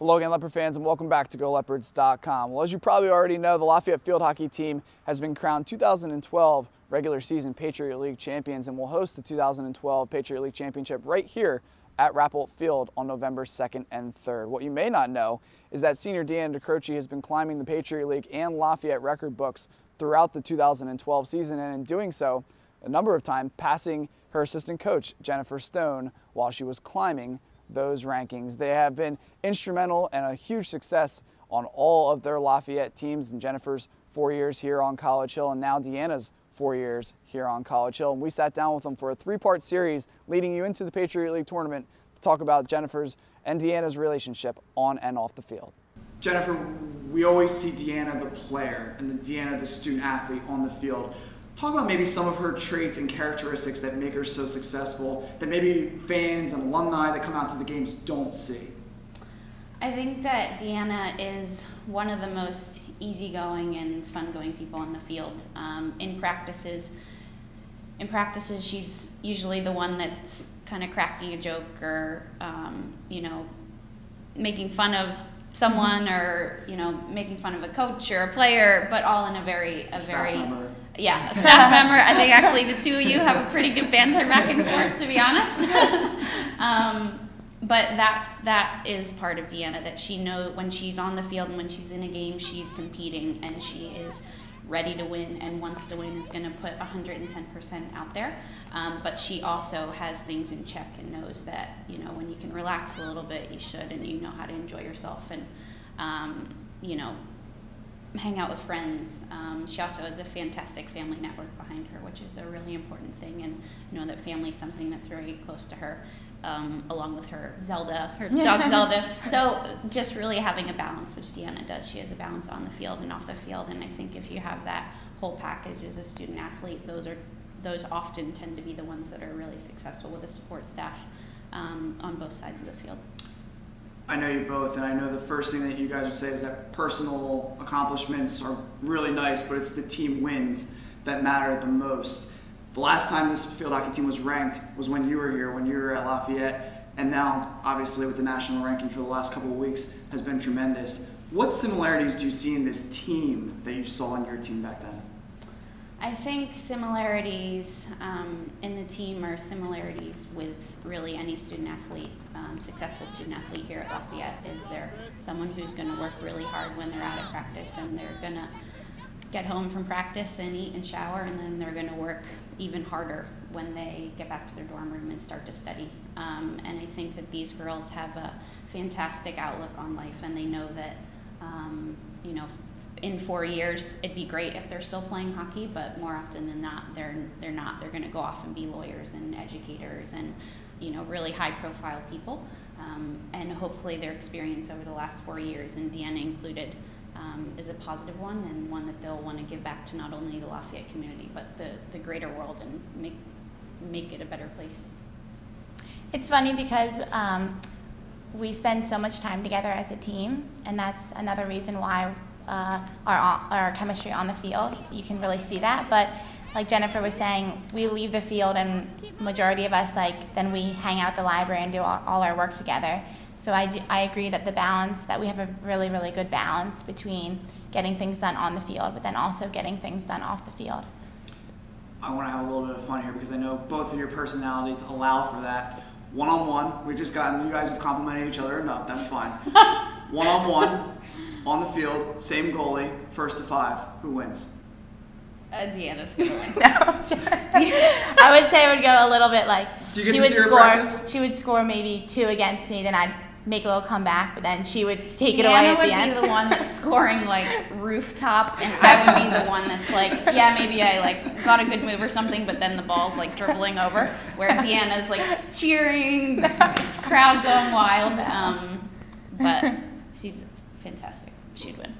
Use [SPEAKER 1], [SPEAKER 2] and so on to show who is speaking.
[SPEAKER 1] Hello again, Leopard fans, and welcome back to GoLeopards.com. Well, as you probably already know, the Lafayette field hockey team has been crowned 2012 regular season Patriot League champions and will host the 2012 Patriot League Championship right here at Rappolt Field on November 2nd and 3rd. What you may not know is that senior Deanna DiCroce has been climbing the Patriot League and Lafayette record books throughout the 2012 season, and in doing so, a number of times passing her assistant coach, Jennifer Stone, while she was climbing those rankings. They have been instrumental and a huge success on all of their Lafayette teams in Jennifer's 4 years here on College Hill and now Deanna's 4 years here on College Hill. And we sat down with them for a three-part series leading you into the Patriot League Tournament to talk about Jennifer's and Deanna's relationship on and off the field.
[SPEAKER 2] Jennifer, we always see Deanna the player and Deanna the student athlete on the field. Talk about maybe some of her traits and characteristics that make her so successful that maybe fans and alumni that come out to the games don't see.
[SPEAKER 3] I think that Deanna is one of the most easygoing and fun-going people on the field. In practices, she's usually the one that's kind of cracking a joke or, making fun of someone or, making fun of a coach or a player, but all in a staff member. I think actually the two of you have a pretty good banter back and forth, to be honest. But that is part of Deanna, that she knows when she's on the field and when she's in a game, she's competing and she is ready to win and wants to win, is going to put 110% out there. But she also has things in check and knows that, when you can relax a little bit, you should, and you know how to enjoy yourself and, hang out with friends. She also has a fantastic family network behind her, which is a really important thing, and that family is something that's very close to her, along with her dog Zelda. So just really having a balance, which Deanna does. She has a balance on the field and off the field, and I think if you have that whole package as a student athlete, those often tend to be the ones that are really successful with the support staff on both sides of the field.
[SPEAKER 2] I know you both, and I know the first thing that you guys would say is that personal accomplishments are really nice, but it's the team wins that matter the most. The last time this field hockey team was ranked was when you were here, when you were at Lafayette, and now, obviously, with the national ranking for the last couple of weeks has been tremendous. What similarities do you see in this team that you saw in your team back then?
[SPEAKER 3] I think similarities in the team are similarities with really any student athlete, successful student athlete here at Lafayette. Is they're someone who's going to work really hard when they're out at practice, and they're going to get home from practice and eat and shower, and then they're going to work even harder when they get back to their dorm room and start to study. And I think that these girls have a fantastic outlook on life, and they know that, in 4 years, it'd be great if they're still playing hockey, but more often than not, they're not. They're going to go off and be lawyers and educators and, really high-profile people. And hopefully their experience over the last 4 years, and Deanna included, is a positive one, and one that they'll want to give back to not only the Lafayette community, but the greater world, and make it a better place.
[SPEAKER 4] It's funny because we spend so much time together as a team, and that's another reason why our chemistry on the field, you can really see that. But like Jennifer was saying, we leave the field and majority of us, then we hang out at the library and do all our work together. So I agree that the balance, that we have a really, really good balance between getting things done on the field, but then also getting things done off the field.
[SPEAKER 2] I want to have a little bit of fun here because I know both of your personalities allow for that. One-on-one, you guys have complimented each other enough, that's fine. One-on-one, on the field, same goalie, 1st to 5, who wins?
[SPEAKER 3] Deanna's going to win.
[SPEAKER 4] I would say it would go a little bit
[SPEAKER 2] she
[SPEAKER 4] would score maybe 2 against me, then I'd make a little comeback, but then she would take it away at the end.
[SPEAKER 3] Deanna would be the one that's scoring rooftop, and I would be the one that's maybe I got a good move or something, but then the ball's dribbling over, where Deanna's cheering, crowd going wild, but she's fantastic. She'd win.